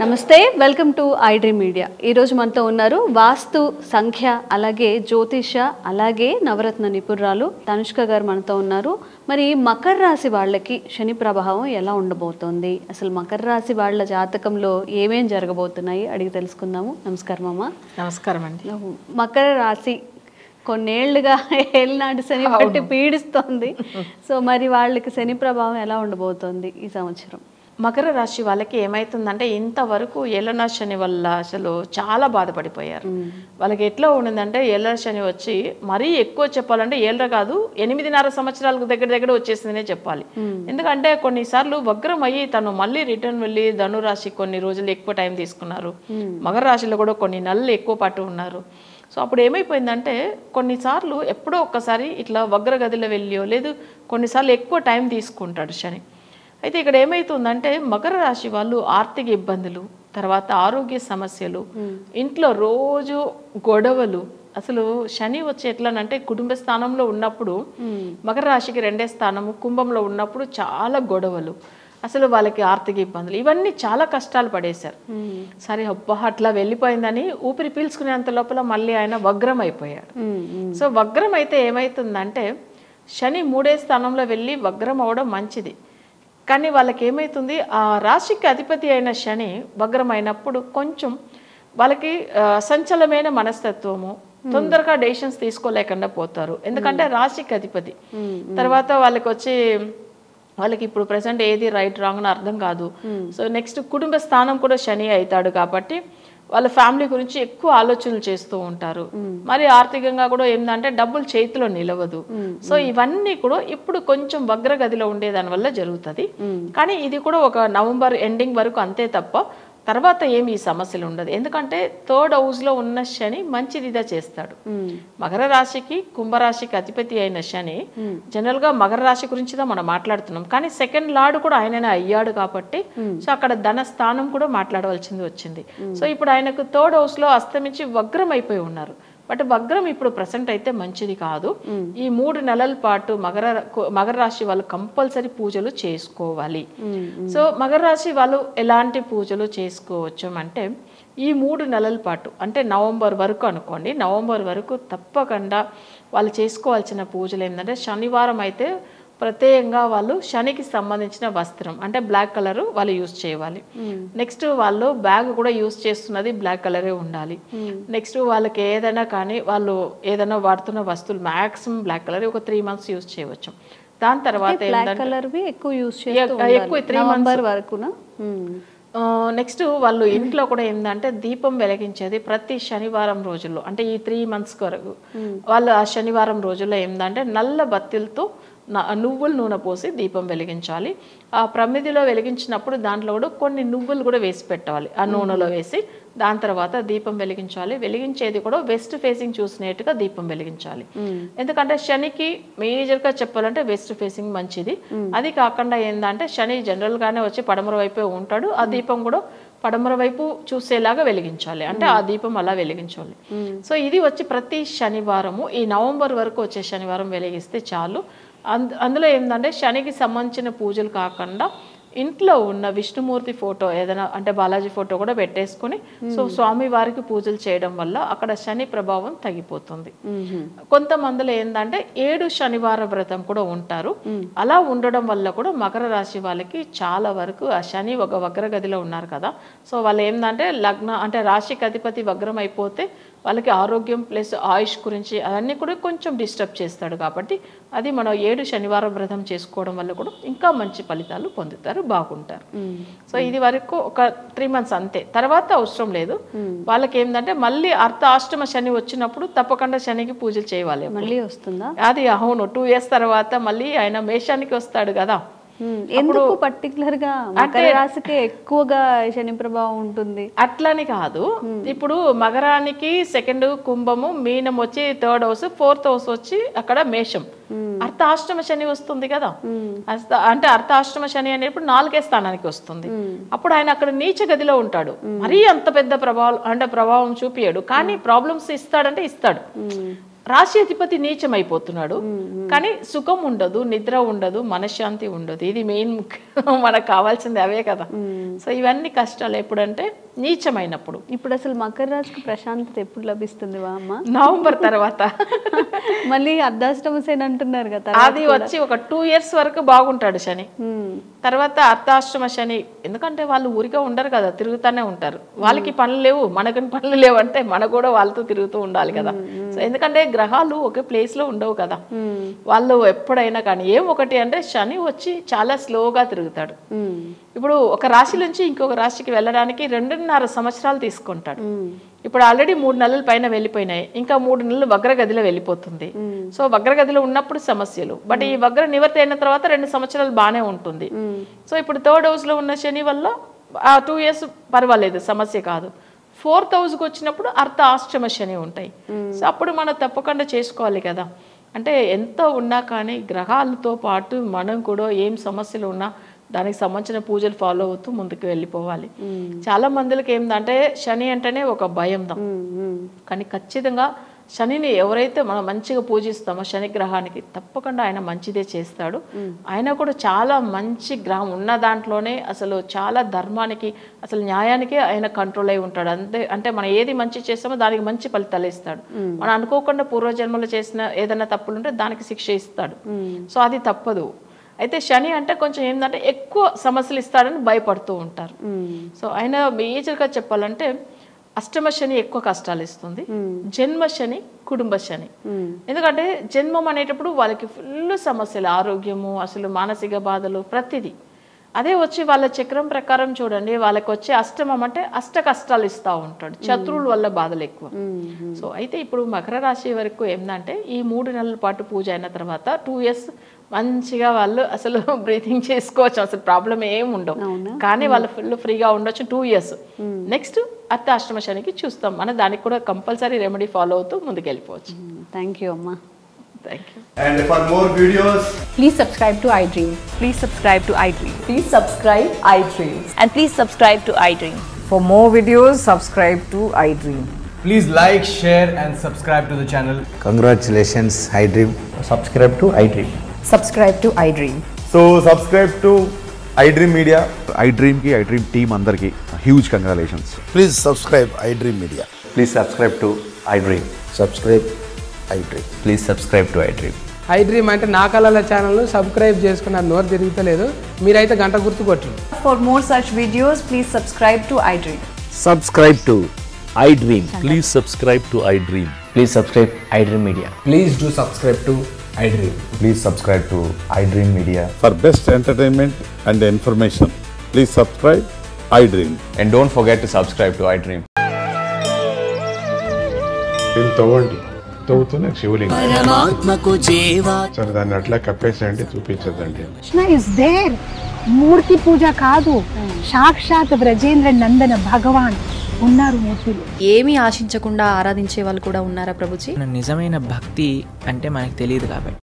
నమస్తే, welcome to iDream media. ఈరోజు మనతో ఉన్నారు వాస్తు, సంఖ్య, అలాగే జ్యోతిష, అలాగే నవరత్న నిపుణురాలు తనుష్క గారు మనతో ఉన్నారు. మరి మకర రాశి వాళ్ళకి శని ప్రభావం ఎలా ఉండబోతోంది, అసలు మకర రాశి వాళ్ళ జాతకంలో ఏమేం జరగబోతున్నాయి అడిగి తెలుసుకుందాము. నమస్కారం అమ్మ. నమస్కారం అండి. మకర రాశి కొన్నేళ్లుగా ఏళ్ళనాటి శని పట్టి పీడిస్తోంది. సో మరి వాళ్ళకి శని ప్రభావం ఎలా ఉండబోతోంది ఈ సంవత్సరం? మకర రాశి వాళ్ళకి ఏమైతుందంటే ఇంతవరకు ఏళ్ళనా శని వల్ల అసలు చాలా బాధపడిపోయారు. వాళ్ళకి ఎట్లా ఉండిందంటే ఏళ్ళ శని వచ్చి మరీ ఎక్కువ చెప్పాలంటే ఏళ్ళ కాదు 8.5 సంవత్సరాలకు దగ్గర వచ్చేసిందనే చెప్పాలి. ఎందుకంటే కొన్నిసార్లు వగ్రం అయ్యి తను మళ్ళీ రిటర్న్ వెళ్ళి ధనురాశి కొన్ని రోజులు ఎక్కువ టైం తీసుకున్నారు. మకర రాశిలో కూడా కొన్ని నెలలు ఎక్కువ పాటు ఉన్నారు. సో అప్పుడు ఏమైపోయిందంటే కొన్నిసార్లు ఎప్పుడో ఒక్కసారి ఇట్లా వగ్రగదిలో వెళ్ళియో లేదు కొన్నిసార్లు ఎక్కువ టైం తీసుకుంటాడు శని. అయితే ఇక్కడ ఏమవుతుందంటే మకర రాశి వాళ్ళు ఆర్థిక ఇబ్బందులు, తర్వాత ఆరోగ్య సమస్యలు, ఇంట్లో రోజు గొడవలు. అసలు శని వచ్చి ఎట్లానంటే కుటుంబ స్థానంలో ఉన్నప్పుడు మకర రాశికి 2వ స్థానము, కుంభంలో ఉన్నప్పుడు చాలా గొడవలు, అసలు వాళ్ళకి ఆర్థిక ఇబ్బందులు, ఇవన్నీ చాలా కష్టాలు పడేశారు. సరే అబ్బా అట్లా వెళ్ళిపోయిందని ఊపిరి పీల్చుకునేంత లోపల మళ్ళీ ఆయన వగ్రం అయిపోయాడు. సో వగ్రం అయితే ఏమవుతుందంటే శని 3వ స్థానంలో వెళ్ళి వగ్రం అవడం మంచిది. కానీ వాళ్ళకి ఏమవుతుంది, ఆ రాశికి అధిపతి అయిన శని వగ్రం అయినప్పుడు కొంచెం వాళ్ళకి సంచలమైన మనస్తత్వము, తొందరగా డెసిషన్స్ తీసుకోలేకుండా పోతారు. ఎందుకంటే రాశికి అధిపతి. తర్వాత వాళ్ళకి ఇప్పుడు ప్రజెంట్ ఏది రైట్ రాంగ్ అని అర్థం కాదు. సో నెక్స్ట్ కుటుంబ స్థానం కూడా శని అవుతాడు కాబట్టి వాళ్ళ ఫ్యామిలీ గురించి ఎక్కువ ఆలోచనలు చేస్తూ ఉంటారు. మరి ఆర్థికంగా కూడా ఏంటంటే డబ్బులు చేతిలో నిలవదు. సో ఇవన్నీ కూడా ఇప్పుడు కొంచెం వగ్రగదిలో ఉండేదాని వల్ల జరుగుతుంది. కానీ ఇది కూడా ఒక నవంబర్ ఎండింగ్ వరకు అంతే తప్ప తర్వాత ఏమి ఈ సమస్యలు ఉండదు. ఎందుకంటే 3rd హౌస్లో ఉన్న శని మంచిదిగా చేస్తాడు. మకర రాశికి కుంభరాశికి అధిపతి అయిన శని జనరల్గా మకర రాశి గురించి మనం మాట్లాడుతున్నాం, కానీ 2nd లార్డ్ కూడా ఆయననే అయ్యాడు కాబట్టి సో అక్కడ ధన స్థానం కూడా మాట్లాడవలసింది వచ్చింది. సో ఇప్పుడు ఆయనకు 3rd హౌస్లో అస్తమించి వగ్రం అయిపోయి ఉన్నారు. బట్ వగ్రం ఇప్పుడు ప్రెసెంట్ అయితే మంచిది కాదు. ఈ 3 నెలల పాటు మకర రాశి వాళ్ళు కంపల్సరీ పూజలు చేసుకోవాలి. సో మకర రాశి వాళ్ళు ఎలాంటి పూజలు చేసుకోవచ్చు అంటే ఈ 3 నెలల పాటు అంటే నవంబర్ వరకు అనుకోండి, నవంబర్ వరకు తప్పకుండా వాళ్ళు చేసుకోవాల్సిన పూజలు ఏంటంటే శనివారం అయితే ప్రత్యేకంగా వాళ్ళు శనికి సంబంధించిన వస్త్రం అంటే బ్లాక్ కలర్ వాళ్ళు యూజ్ చేయాలి. నెక్స్ట్ వాళ్ళు బ్యాగ్ కూడా యూజ్ చేస్తున్నది బ్లాక్ కలరే ఉండాలి. నెక్స్ట్ వాళ్ళకి ఏదైనా కానీ వాళ్ళు ఏదైనా వాడుతున్న వస్తువులు మ్యాక్సిమం బ్లాక్ కలర్ ఒక 3 months యూజ్ చేయవచ్చు. దాని తర్వాత ఎక్కువ 3 months వరకునా. నెక్స్ట్ వాళ్ళు ఇంట్లో కూడా ఏంటంటే దీపం వెలిగించేది ప్రతి శనివారం రోజుల్లో, అంటే ఈ 3 months వరకు వాళ్ళు ఆ శనివారం రోజుల్లో ఏంటంటే నల్ల బత్తిలతో నువ్వుల నూనె పోసి దీపం వెలిగించాలి. ఆ ప్రమిదిలో వెలిగించినప్పుడు దాంట్లో కూడా కొన్ని నువ్వులు కూడా వేసి పెట్టాలి, ఆ నూనెలో వేసి దాని తర్వాత దీపం వెలిగించాలి. వెలిగించేది కూడా వెస్ట్ ఫేసింగ్ చూసినట్టుగా దీపం వెలిగించాలి. ఎందుకంటే శనికి మేజర్గా చెప్పాలంటే వెస్ట్ ఫేసింగ్ మంచిది. అది కాకుండా ఏంటంటే శని జనరల్గానే వచ్చి పడమర వైపే ఉంటాడు, ఆ దీపం కూడా పడమర వైపు చూసేలాగా వెలిగించాలి, అంటే ఆ దీపం అలా వెలిగించాలి. సో ఇది వచ్చి ప్రతి శనివారము ఈ నవంబర్ వరకు వచ్చే శనివారం వెలిగిస్తే చాలు. అందులో ఏంటంటే శనికి సంబంధించిన పూజలు కాకుండా ఇంట్లో ఉన్న విష్ణుమూర్తి ఫోటో ఏదైనా అంటే బాలాజీ ఫోటో కూడా పెట్టేసుకుని సో స్వామి వారికి పూజలు చేయడం వల్ల అక్కడ శని ప్రభావం తగ్గిపోతుంది. కొంతమందిలో ఏంటంటే 7 శనివార వ్రతం కూడా ఉంటారు. అలా ఉండడం వల్ల కూడా మకర రాశి వాళ్ళకి చాలా వరకు ఆ శని ఒక వగ్రగదిలో ఉన్నారు కదా, సో వాళ్ళు ఏంటంటే అంటే రాశికి అధిపతి వగ్రం అయిపోతే వాళ్ళకి ఆరోగ్యం ప్లస్ ఆయుష్ గురించి అవన్నీ కూడా కొంచెం డిస్టర్బ్ చేస్తాడు. కాబట్టి అది మనం 7 శనివారం వ్రతం చేసుకోవడం వల్ల కూడా ఇంకా మంచి ఫలితాలు పొందుతారు, బాగుంటారు. సో ఇది వరకు ఒక 3 months అంతే, తర్వాత అవసరం లేదు. వాళ్ళకి ఏంటంటే మళ్ళీ అర్ధాష్టమ శని వచ్చినప్పుడు తప్పకుండా శనికి పూజలు చేయాలి. మళ్ళీ వస్తుందా? అది అవును, 2 years తర్వాత మళ్ళీ ఆయన మేషానికి వస్తాడు కదా. ఎందుకు పర్టికులర్ గా మకర రాశికి ఎక్కువగా శని ప్రభావం ఉంటుంది? అట్లని కాదు, ఇప్పుడు మకరానికి 2nd కుంభము, మీనం వచ్చి 3rd హౌస్, 4th హౌస్ వచ్చి అక్కడ మేషం, అర్ధాష్టమ శని వస్తుంది కదా. అంటే అర్ధాష్టమ శని అనేప్పుడు 4వ స్థానానికి వస్తుంది. అప్పుడు ఆయన అక్కడ నీచ గదిలో ఉంటాడు. మరీ అంత పెద్ద ప్రభావం చూపియాడు, కానీ ప్రాబ్లమ్స్ ఇస్తాడంటే ఇస్తాడు. రాశి అధిపతి నీచం అయిపోతున్నాడు, కానీ సుఖం ఉండదు, నిద్ర ఉండదు, మనశ్శాంతి ఉండదు. ఇది మెయిన్ మనకు కావాల్సింది అవే కదా. సో ఇవన్నీ కష్టాలు ఎప్పుడంటే నీచమైనప్పుడు. ఇప్పుడు అసలు మకర రాశికి ప్రశాంతత ఎప్పుడు లభిస్తుంది అమ్మ? నవంబర్ తర్వాత. మళ్ళీ అర్ధాష్టమ శని అంటున్నారు కదా, అది వచ్చి ఒక 2 years వరకు బాగుంటాడు శని. తర్వాత అర్ధాష్టమ శని, ఎందుకంటే వాళ్ళు ఊరిగా ఉండరు కదా, తిరుగుతూనే ఉంటారు. వాళ్ళకి పనులు లేవు, మనకి పనులు లేవు అంటే మన కూడా వాళ్ళతో తిరుగుతూ ఉండాలి కదా. సో ఎందుకంటే గ్రహాలు ఒకే ప్లేస్ లో ఉండవు కదా, వాళ్ళు ఎప్పుడైనా కానీ ఏం ఒకటి అంటే శని వచ్చి చాలా స్లోగా తిరుగుతాడు. ఇప్పుడు ఒక రాశి నుంచి ఇంకొక రాశికి వెళ్ళడానికి 2.5 సంవత్సరాలు తీసుకుంటాడు. ఇప్పుడు ఆల్రెడీ 3 నెలల పైన వెళ్ళిపోయినాయి, ఇంకా 3 నెలలు వగ్రగదిలో వెళ్ళిపోతుంది. సో వగ్రగదిలో ఉన్నప్పుడు సమస్యలు, బట్ ఈ వగ్ర నివర్తి అయిన తర్వాత 2 సంవత్సరాలు బాగానే ఉంటుంది. సో ఇప్పుడు 3rd house లో ఉన్న శని వల్ల ఆ 2 years పర్వాలేదు, సమస్య కాదు. 4th house కు వచ్చినప్పుడు అర్ధాష్టమ శని ఉంటాయి. సో అప్పుడు మనం తప్పకుండా చేసుకోవాలి కదా. అంటే ఎంత ఉన్నా కానీ గ్రహాలతో పాటు మనం కూడా ఏం సమస్యలు ఉన్నా దానికి సంబంధించిన పూజలు ఫాలో అవుతూ ముందుకు వెళ్ళిపోవాలి. చాలా మందికి ఏంటంటే శని అంటేనే ఒక భయం, కానీ ఖచ్చితంగా శనిని ఎవరైతే మనం మంచిగా పూజిస్తామో శని గ్రహానికి తప్పకుండా ఆయన మంచిదే చేస్తాడు. ఆయన కూడా చాలా మంచి గ్రహం ఉన్న దాంట్లోనే అసలు చాలా ధర్మానికి అసలు న్యాయానికి ఆయన కంట్రోల్ అయి ఉంటాడు. అంటే మనం ఏది మంచి చేస్తామో దానికి మంచి ఫలితాలు ఇస్తాడు. మనం అనుకోకుండా పూర్వజన్మలో చేసిన ఏదైనా తప్పులు ఉంటే దానికి శిక్ష ఇస్తాడు. సో అది తప్పదు. అయితే శని అంటే కొంచెం ఏంటంటే ఎక్కువ సమస్యలు ఇస్తాడని భయపడుతూ ఉంటారు. సో ఆయన మేజర్గా చెప్పాలంటే అష్టమ శని ఎక్కువ కష్టాలు ఇస్తుంది, జన్మ శని, కుటుంబ శని. ఎందుకంటే జన్మం అనేటప్పుడు వాళ్ళకి ఫుల్ సమస్యలు, ఆరోగ్యము, అసలు మానసిక బాధలు, ప్రతిదీ. అదే వచ్చి వాళ్ళ చక్రం ప్రకారం చూడండి, వాళ్ళకి వచ్చే అష్టమం అంటే అష్ట కష్టాలు ఇస్తూ ఉంటాడు, శత్రువుల వల్ల బాధలు ఎక్కువ. సో అయితే ఇప్పుడు మకర రాశి వరకు ఏంటంటే ఈ 3 నెలల పాటు పూజ అయిన తర్వాత 2 years మంచిగా వాళ్ళు అసలు బ్రీతింగ్ చేసుకోవచ్చు, అసలు ప్రాబ్లం ఏం ఉండవు. కానీ వాళ్ళు ఫుల్ ఫ్రీగా ఉండొచ్చు 2 years. నెక్స్ట్ అర్ధాష్టమ శనికి చూస్తాం, మన దానికి కూడా కంపల్సరీ రెమెడీ ఫాలో అవుతూ ముందుకు వెళ్ళిపోవచ్చు. థ్యాంక్ యూ అమ్మా. Thank you. And for more videos, please subscribe to iDream. Please subscribe to iDream. Please subscribe iDream. And please subscribe to iDream. For more videos, subscribe to iDream. please like, share and subscribe to the channel. Congratulations, iDream. Subscribe to iDream. Subscribe to iDream. So subscribe to iDream Media. iDream ki iDream team andarki huge congratulations. Please subscribe iDream Media. Please subscribe to iDream. Subscribe iDream. Please subscribe to iDream. iDream అంటే నా కళల channel subscribe చేసుకున్న నోరు తిరుగుతలేదు, మీరైతే గంట గుర్తు కొట్టండి. For more such videos, please subscribe to iDream. Subscribe to iDream. Please subscribe to iDream. Please subscribe iDream Media. Please do subscribe to iDream. Please subscribe to iDream Media. For best entertainment and information, please subscribe iDream. And don't forget to subscribe to iDream. తవ్వండి, తవ్వుతూనే శివలింగం. సరే దాన్ని అట్లా కప్పేసేయండి, చూపించదండి. Krishna is there. మూర్తి పూజ కాదు, సాక్షాత్ బ్రజేంద్ర నందన భగవాన్ ఉన్నారు మూర్తిలో. ఏమీ ఆశించకుండా ఆరాధించే వాళ్ళు కూడా ఉన్నారా ప్రభుజీ? నిజమైన భక్తి అంటే మనకు తెలియదు కాబట్టి